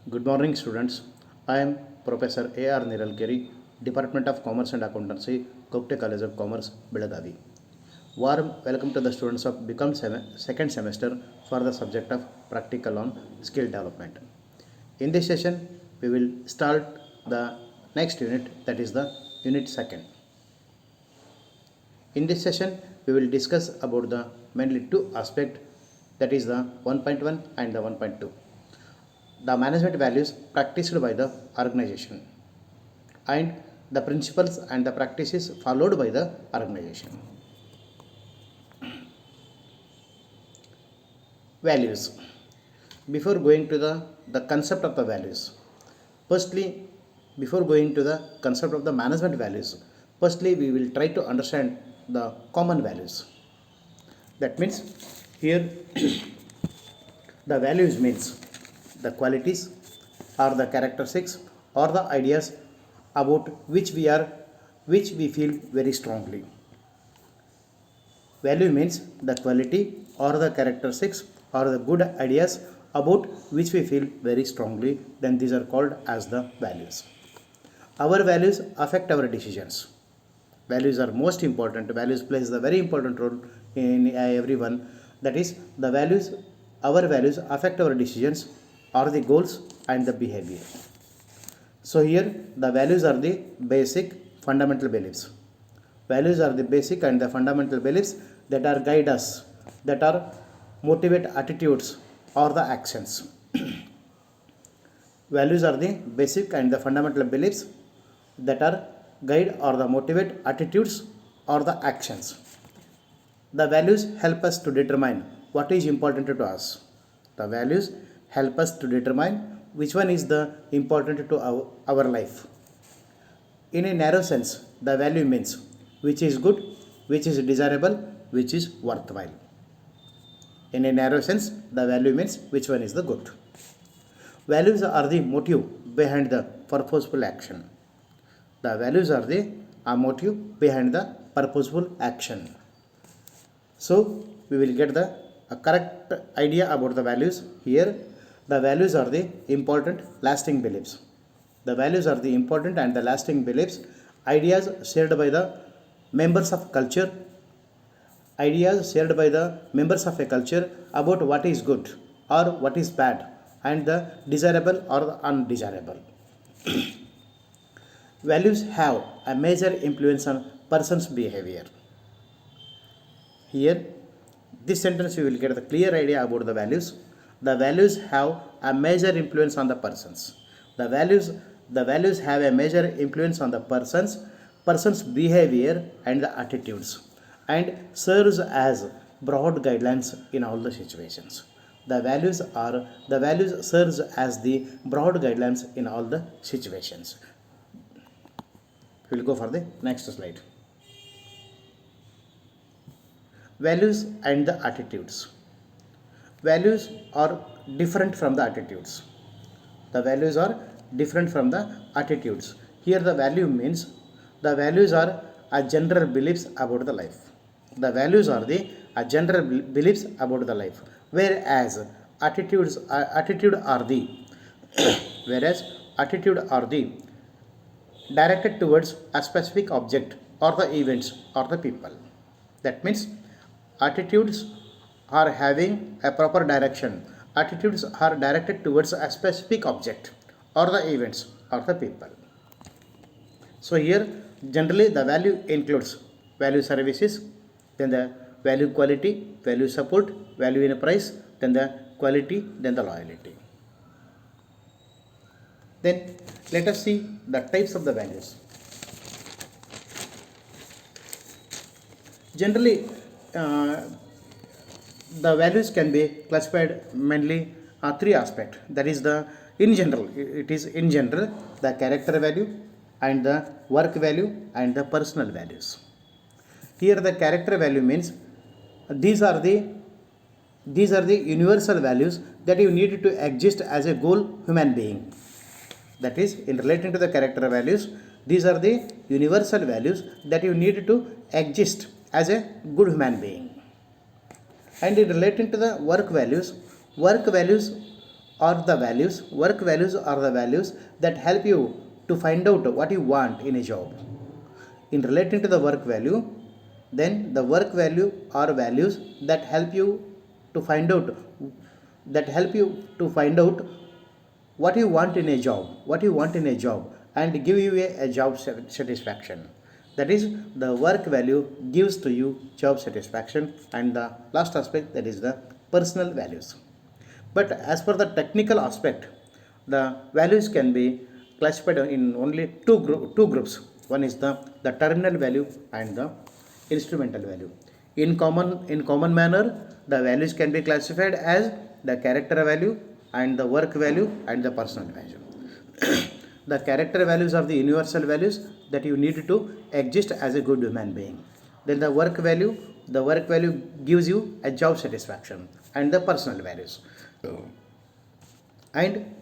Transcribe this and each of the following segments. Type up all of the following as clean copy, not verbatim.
Good morning, students. I am Professor A.R. Niralkeri, Department of Commerce and Accountancy, Kokte College of Commerce, Belagavi. Warm welcome to the students of second semester for the subject of Practical on Skill Development. In this session, we will start the next unit, that is the unit second. In this session, we will discuss about the mainly two aspects, that is the 1.1 and the 1.2. The management values practiced by the organization and the principles and the practices followed by the organization. Values. Before going to the concept of the values, firstly, before going to the concept of the management values, firstly we will try to understand the common values. That means here the values means the qualities or the characteristics or the ideas about which we feel very strongly. Value means the quality or the characteristics or the good ideas about which we feel very strongly, then these are called as the values. Our values affect our decisions. Values are most important. Values plays a very important role in everyone. That is, the values, our values affect our decisions or the goals and the behavior. So here the values are the basic fundamental beliefs. Values are the basic and the fundamental beliefs that are guide us, that are motivate attitudes or the actions. Values are the basic and the fundamental beliefs that are guide or the motivate attitudes or the actions. The values help us to determine what is important to us. The values help us to determine which one is the important to our life. In a narrow sense, the value means which is good, which is desirable, which is worthwhile. In a narrow sense, the value means which one is the good. Values are the motive behind the purposeful action. The values are the motive behind the purposeful action. So we will get the correct idea about the values here. The values are the important lasting beliefs. The values are the important and the lasting beliefs, ideas shared by the members of culture, ideas shared by the members of a culture about what is good or what is bad and the desirable or the undesirable. Values have a major influence on person's behavior. Here, this sentence you will get the clear idea about the values. The values have a major influence on the persons. The values have a major influence on the person's behavior and the attitudes, and serves as broad guidelines in all the situations. The values serves as the broad guidelines in all the situations. We will go for the next slide. Values and the attitudes. Values are different from the attitudes. The values are different from the attitudes. Here the value means the values are a general beliefs about the life. The values are the general beliefs about the life, whereas attitude are the whereas attitude are the directed towards a specific object or the events or the people. That means attitudes are having a proper direction. Attitudes are directed towards a specific object or the events or the people. So here generally the value includes value services, then the value quality, value support, value in a price, then the quality, then the loyalty. Then let us see the types of the values. Generally, the values can be classified mainly three aspects. That is the in general. It is in general the character value and the work value and the personal values. Here the character value means these are the universal values that you need to exist as a goal human being. That is, in relating to the character values, these are the universal values that you need to exist as a good human being. And in relating to the work values are the values, work values are the values that help you to find out what you want in a job. In relating to the work value, then the work value are values that help you to find out what you want in a job, and give you a job satisfaction. That is, the work value gives to you job satisfaction, and the last aspect, that is the personal values. But as per the technical aspect, the values can be classified in only two groups. One is the terminal value and the instrumental value. In common manner, the values can be classified as the character value and the work value and the personal value. The character values are the universal values that you need to exist as a good human being. Then the work value gives you a job satisfaction, and the personal values. And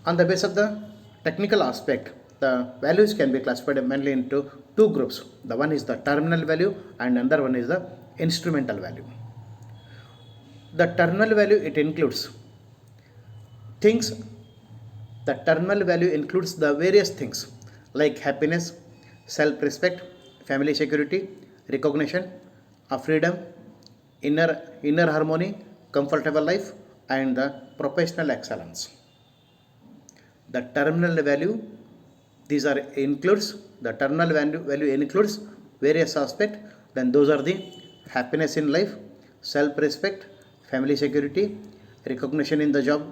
on the basis of the technical aspect, the values can be classified mainly into two groups. The one is the terminal value and another one is the instrumental value. The terminal value, it includes things. The terminal value includes the various things like happiness, self-respect, family security, recognition, freedom, inner harmony, comfortable life, and the professional excellence. The terminal value, the terminal value includes various aspects. Then those are the happiness in life, self-respect, family security, recognition in the job,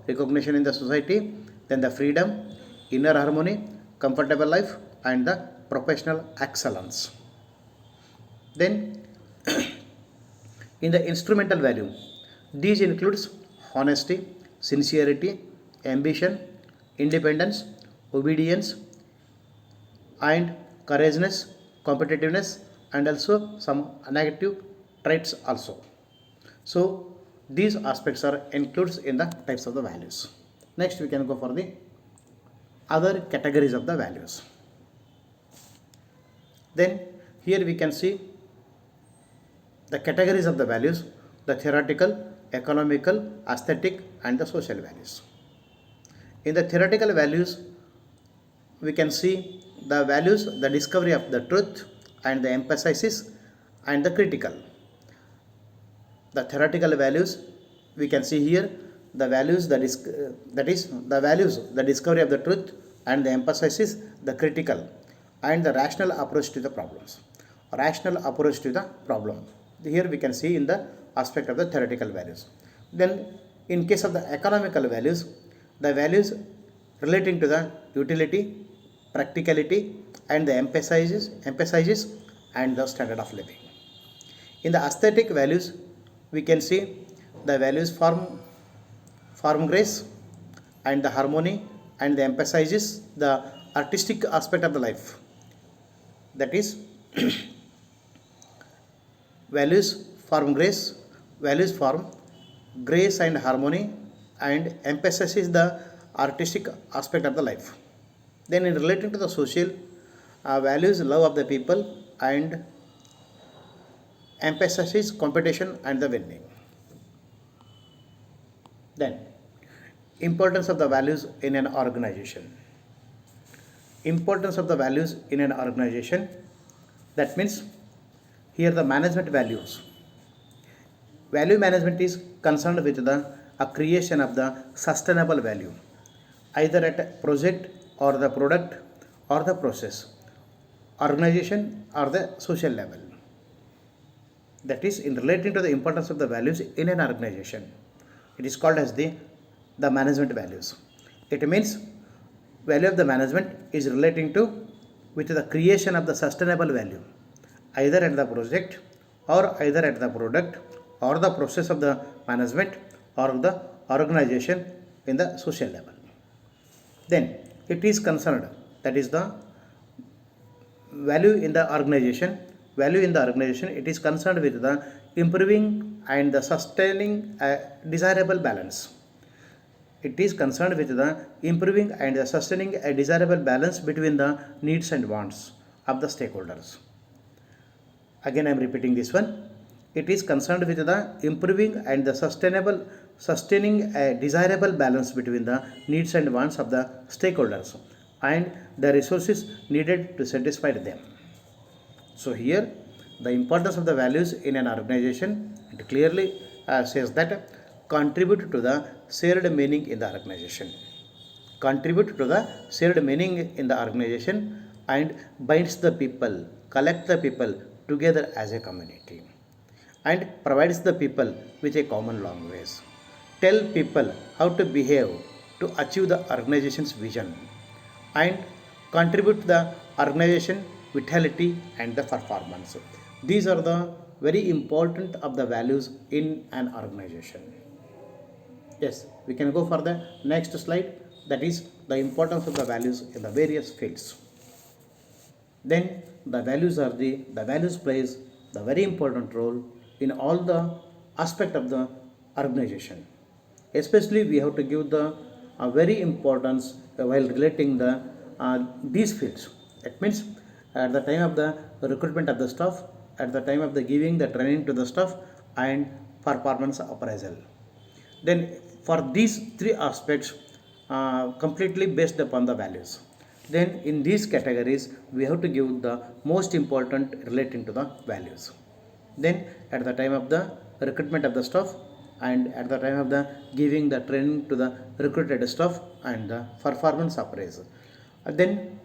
recognition in the society, then the freedom, inner harmony, comfortable life, and the professional excellence. Then in the instrumental value, these includes honesty, sincerity, ambition, independence, obedience, and courageousness, competitiveness, and also some negative traits also. So these aspects are included in the types of the values. Next we can go for the other categories of the values. Then here we can see the categories of the values: the theoretical, economical, aesthetic, and the social values. In the theoretical values, we can see the values, the discovery of the truth, and the emphasis, and the critical. The theoretical values, we can see here the values, that is the values, the discovery of the truth, and the emphasis, the critical, and the rational approach to the problems. Here we can see in the aspect of the theoretical values. Then in case of the economical values, the values relating to the utility, practicality, and the emphasizes and the standard of living. In the aesthetic values, we can see the values form grace and the harmony, and the emphasizes the artistic aspect of the life. That is, values form grace and harmony, and emphasizes the artistic aspect of the life. Then in relating to the social values, love of the people, and emphasizes competition and the winning. Then importance of the values in an organization. Importance of the values in an organization, that means here the management values. Value management is concerned with the creation of the sustainable value, either at a project or the product or the process, organization or the social level. That is, in relating to the importance of the values in an organization, it is called as the management values. It means value of the management is relating to with the creation of the sustainable value, either at the project or either at the product or the process of the management or the organization in the social level. Then it is concerned, that is the value in the organization. It is concerned with the improving and the sustaining a desirable balance. It is concerned with the improving and the sustaining a desirable balance between the needs and wants of the stakeholders. Again I am repeating this one. It is concerned with the improving and the sustaining a desirable balance between the needs and wants of the stakeholders and the resources needed to satisfy them. So here the importance of the values in an organization, it clearly says that contribute to the shared meaning in the organization, contribute to the shared meaning in the organization, and binds the people, collect the people together as a community, and provides the people with a common language, tell people how to behave to achieve the organization's vision, and contribute to the organization vitality and the performance. These are the very important of the values in an organization. Yes, we can go for the next slide, that is the importance of the values in the various fields. Then the values plays the very important role in all the aspect of the organization. Especially we have to give the very importance while relating the these fields. It means at the time of the recruitment of the staff, at the time of the giving the training to the staff, and performance appraisal. Then for these three aspects completely based upon the values, then in these categories we have to give the most important relating to the values. Then at the time of the recruitment of the staff, and at the time of the giving the training to the recruited staff, and the performance appraisal. Then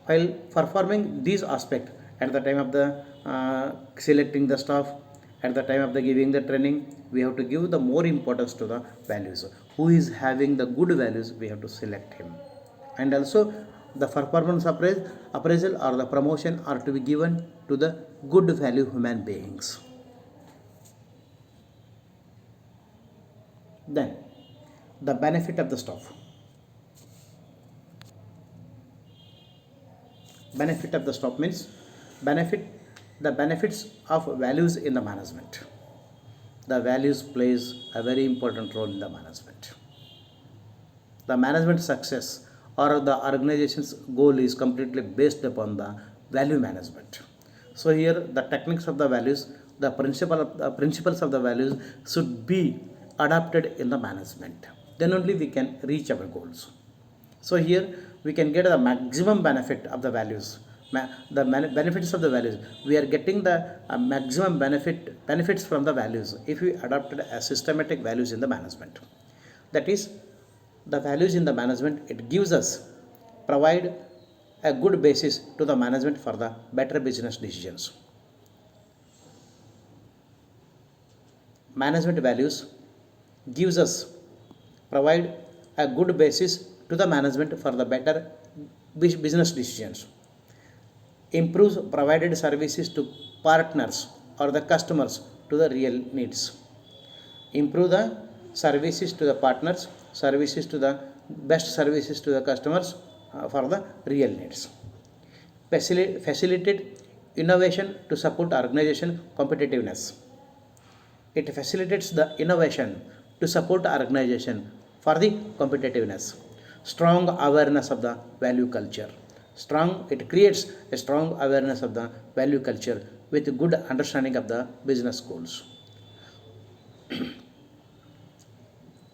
while performing these aspects, at the time of the selecting the staff, at the time of the giving the training, we have to give the more importance to the values. Who is having the good values, we have to select him. And also the performance appraisal or the promotion are to be given to the good value human beings. Then the benefit of the staff. Benefit of the staff means the benefits of values in the management. The values plays a very important role in the management. The management success or the organization's goal is completely based upon the value management. So here the techniques of the values, the principles of the values should be adapted in the management. Then only we can reach our goals. So here we can get the maximum benefit of the values. Benefits of the values, we are getting the maximum benefits from the values if we adopted a systematic values in the management. That is, the values in the management, it gives us, provide a good basis to the management for the better business decisions. Management values gives us, provide a good basis to the management for the better business decisions, improves provided services to partners or the customers to the real needs, improve the services to the partners, services to the best services to the customers for the real needs, facilitate innovation to support organization competitiveness. It facilitates the innovation to support organization for the competitiveness. Strong awareness of the value culture. It creates a strong awareness of the value culture with good understanding of the business goals.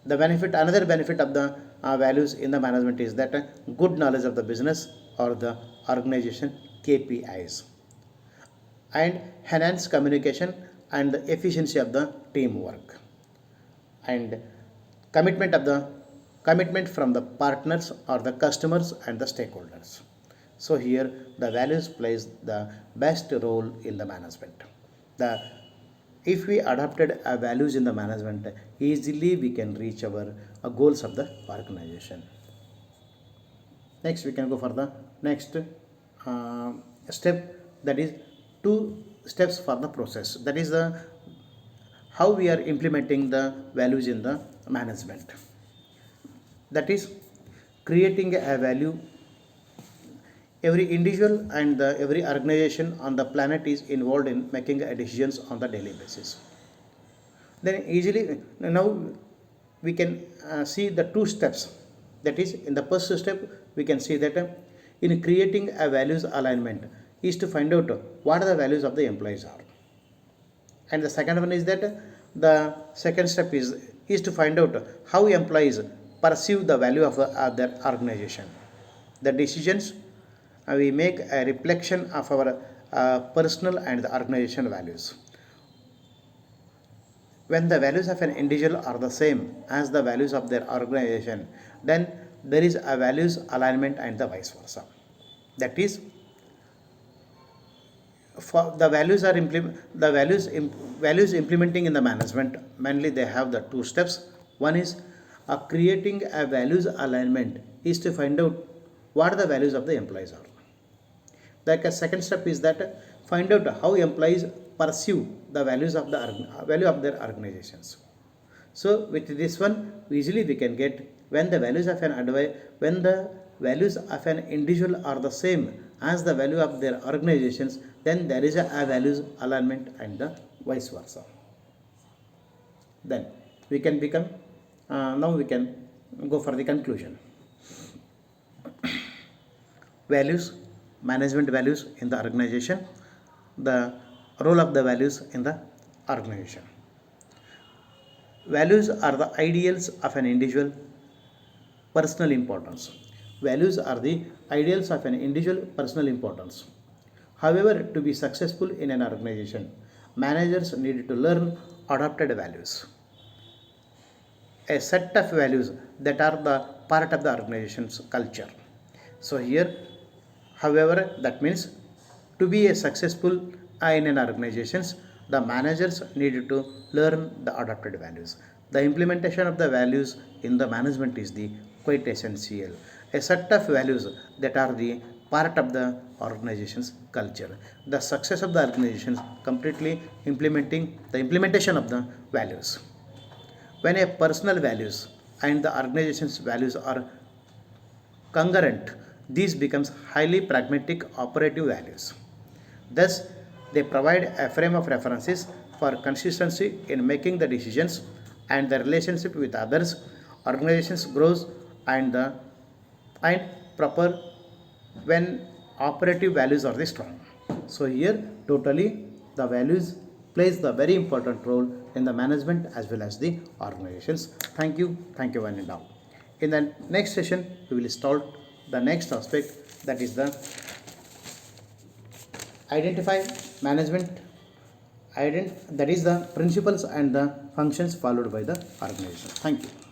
Another benefit of the values in the management is that good knowledge of the business or the organization KPIs, and enhance communication and the efficiency of the teamwork, and commitment from the partners or the customers and the stakeholders. So here the values plays the best role in the management. If we adopted values in the management, easily we can reach our goals of the organization. Next we can go for the next step, that is 2 steps for the process. That is the how we are implementing the values in the management. That is creating a value. Every individual and every organization on the planet is involved in making decisions on the daily basis. Then easily now we can see the 2 steps. That is, in the first step we can see that in creating a values alignment is to find out what are the values of the employees are. And the second one is that the second step is is to find out how employees perceive the value of their organization. The decisions we make a reflection of our personal and the organization values. When the values of an individual are the same as the values of their organization, then there is a values alignment and the vice versa. That is, for the values are values implementing in the management, mainly they have the two steps. One is creating a values alignment is to find out what the values of the employees are. Like a second step is that find out how employees pursue the values of the value of their organizations. So with this one, easily we can get when the values of when the values of an individual are the same as the value of their organizations, then there is a values alignment and the vice versa. Then we can become now we can go for the conclusion. Values, management values in the organization, the role of the values in the organization. Values are the ideals of an individual personal importance. Values are the ideals of an individual personal importance. However, to be successful in an organization, managers need to learn adopted values, a set of values that are the part of the organization's culture. So here, however, that means to be a successful in an organizations, the managers need to learn the adopted values. The implementation of the values in the management is the quite essential. A set of values that are the part of the organization's culture. The success of the organization completely implementing the implementation of the values. When a personal values and the organization's values are congruent, these becomes highly pragmatic operative values. Thus, they provide a frame of references for consistency in making the decisions and the relationship with others. Organizations grows and the and proper when operative values are the strong. So here totally the values plays the very important role in the management as well as the organizations. Thank you one and all. In the next session we will start the next aspect, that is the identify management that is the principles and the functions followed by the organization. Thank you.